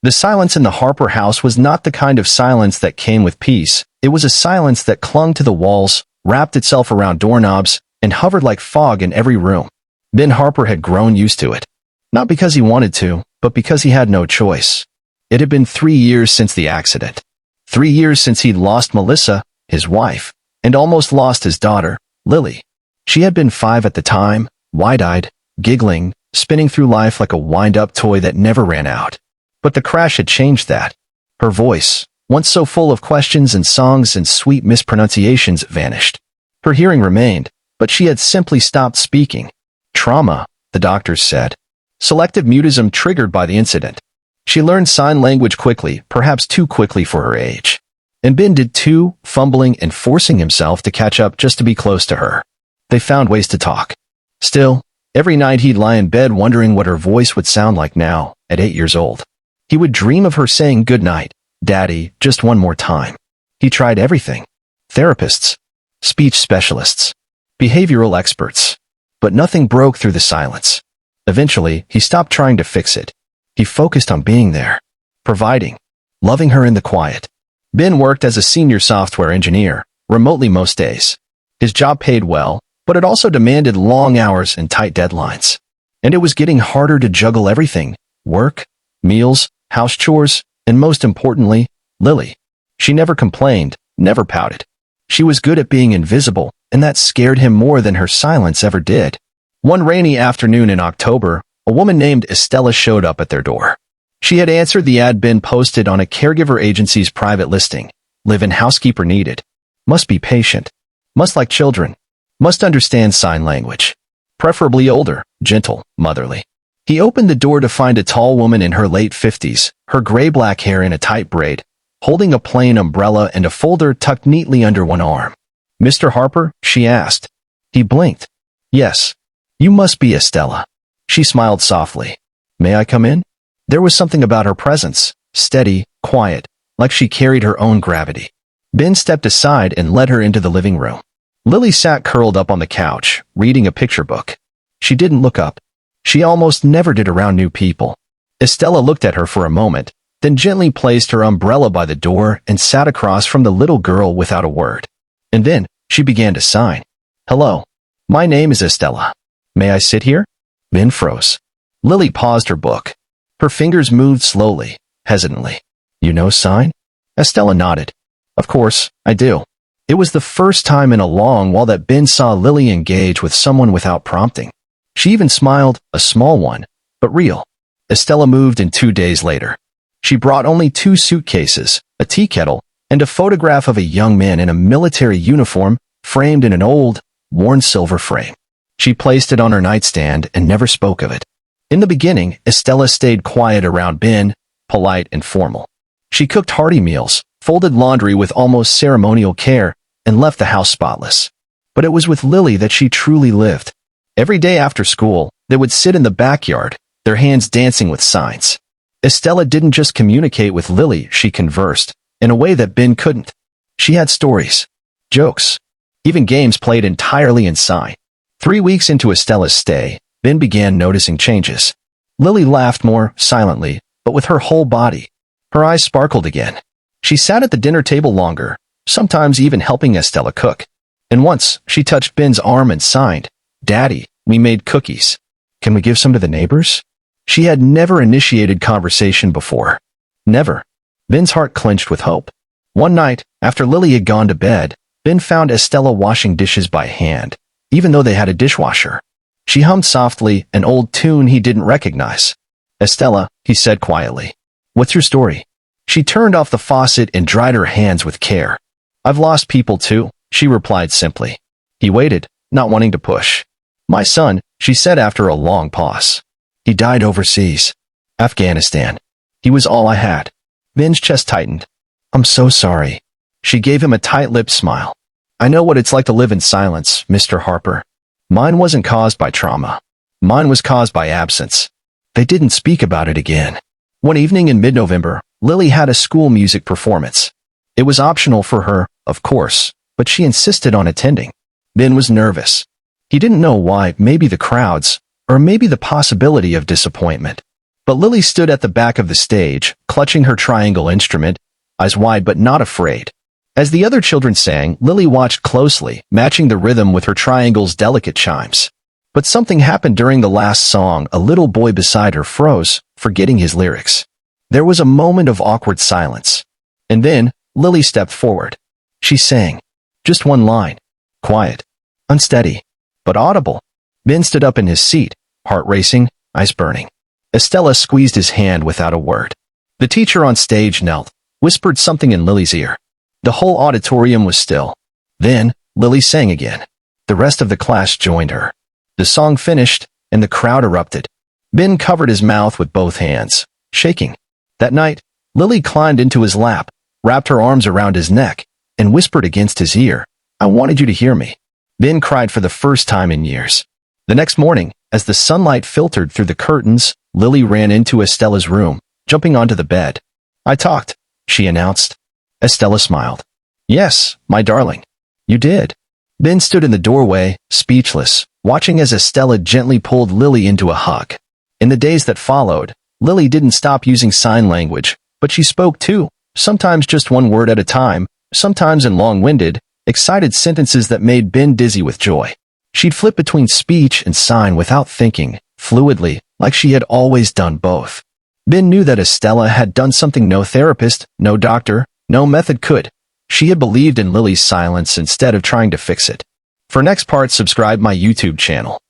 The silence in the Harper house was not the kind of silence that came with peace. It was a silence that clung to the walls, wrapped itself around doorknobs, and hovered like fog in every room. Ben Harper had grown used to it. Not because he wanted to, but because he had no choice. It had been 3 years since the accident. 3 years since he'd lost Melissa, his wife, and almost lost his daughter, Lily. She had been 5 at the time, wide-eyed, giggling, spinning through life like a wind-up toy that never ran out. But the crash had changed that. Her voice, once so full of questions and songs and sweet mispronunciations, vanished. Her hearing remained, but she had simply stopped speaking. Trauma, the doctors said. Selective mutism triggered by the incident. She learned sign language quickly, perhaps too quickly for her age. And Ben did too, fumbling and forcing himself to catch up just to be close to her. They found ways to talk. Still, every night he'd lie in bed wondering what her voice would sound like now, at 8 years old. He would dream of her saying good night, Daddy, just one more time. He tried everything. Therapists, speech specialists, behavioral experts. But nothing broke through the silence. Eventually, he stopped trying to fix it. He focused on being there, providing, loving her in the quiet. Ben worked as a senior software engineer, remotely most days. His job paid well, but it also demanded long hours and tight deadlines. And it was getting harder to juggle everything: work, meals, house chores, and most importantly, Lily. She never complained, never pouted. She was good at being invisible, and that scared him more than her silence ever did. One rainy afternoon in October, a woman named Estella showed up at their door. She had answered the ad Ben posted on a caregiver agency's private listing. Live-in housekeeper needed. Must be patient. Must like children. Must understand sign language. Preferably older, gentle, motherly. He opened the door to find a tall woman in her late 50s, her gray-black hair in a tight braid, holding a plain umbrella and a folder tucked neatly under one arm. "Mr. Harper?" she asked. He blinked. "Yes. You must be Estella." She smiled softly. "May I come in?" There was something about her presence, steady, quiet, like she carried her own gravity. Ben stepped aside and led her into the living room. Lily sat curled up on the couch, reading a picture book. She didn't look up. She almost never did around new people. Estella looked at her for a moment, then gently placed her umbrella by the door and sat across from the little girl without a word. And then, she began to sign. "Hello. My name is Estella. May I sit here?" Ben froze. Lily paused her book. Her fingers moved slowly, hesitantly. "You know sign?" Estella nodded. "Of course, I do." It was the first time in a long while that Ben saw Lily engage with someone without prompting. She even smiled, a small one, but real. Estella moved in 2 days later. She brought only 2 suitcases, a tea kettle, and a photograph of a young man in a military uniform framed in an old, worn silver frame. She placed it on her nightstand and never spoke of it. In the beginning, Estella stayed quiet around Ben, polite and formal. She cooked hearty meals, folded laundry with almost ceremonial care, and left the house spotless. But it was with Lily that she truly lived. Every day after school, they would sit in the backyard, their hands dancing with signs. Estella didn't just communicate with Lily, she conversed, in a way that Ben couldn't. She had stories, jokes, even games played entirely in sign. 3 weeks into Estella's stay, Ben began noticing changes. Lily laughed more, silently, but with her whole body. Her eyes sparkled again. She sat at the dinner table longer, sometimes even helping Estella cook. And once, she touched Ben's arm and signed, "Daddy, we made cookies. Can we give some to the neighbors?" She had never initiated conversation before. Never. Ben's heart clenched with hope. One night, after Lily had gone to bed, Ben found Estella washing dishes by hand, even though they had a dishwasher. She hummed softly, an old tune he didn't recognize. "Estella," he said quietly, "what's your story?" She turned off the faucet and dried her hands with care. "I've lost people too," she replied simply. He waited, not wanting to push. "My son," she said after a long pause. "He died overseas. Afghanistan. He was all I had." Ben's chest tightened. "I'm so sorry." She gave him a tight-lipped smile. "I know what it's like to live in silence, Mr. Harper. Mine wasn't caused by trauma. Mine was caused by absence." They didn't speak about it again. One evening in mid-November, Lily had a school music performance. It was optional for her, of course, but she insisted on attending. Ben was nervous. He didn't know why, maybe the crowds, or maybe the possibility of disappointment. But Lily stood at the back of the stage, clutching her triangle instrument, eyes wide but not afraid. As the other children sang, Lily watched closely, matching the rhythm with her triangle's delicate chimes. But something happened during the last song. A little boy beside her froze, forgetting his lyrics. There was a moment of awkward silence. And then, Lily stepped forward. She sang. Just one line. Quiet. Unsteady. But audible. Ben stood up in his seat, heart racing, eyes burning. Estella squeezed his hand without a word. The teacher on stage knelt, whispered something in Lily's ear. The whole auditorium was still. Then, Lily sang again. The rest of the class joined her. The song finished, and the crowd erupted. Ben covered his mouth with both hands, shaking. That night, Lily climbed into his lap, wrapped her arms around his neck, and whispered against his ear, "I wanted you to hear me." Ben cried for the first time in years. The next morning, as the sunlight filtered through the curtains, Lily ran into Estella's room, jumping onto the bed. "I talked," she announced. Estella smiled. "Yes, my darling. You did." Ben stood in the doorway, speechless, watching as Estella gently pulled Lily into a hug. In the days that followed, Lily didn't stop using sign language, but she spoke too, sometimes just one word at a time, sometimes in long-winded, excited sentences that made Ben dizzy with joy. She'd flip between speech and sign without thinking, fluidly, like she had always done both. Ben knew that Estella had done something no therapist, no doctor, no method could. She had believed in Lily's silence instead of trying to fix it. For next part, subscribe my YouTube channel.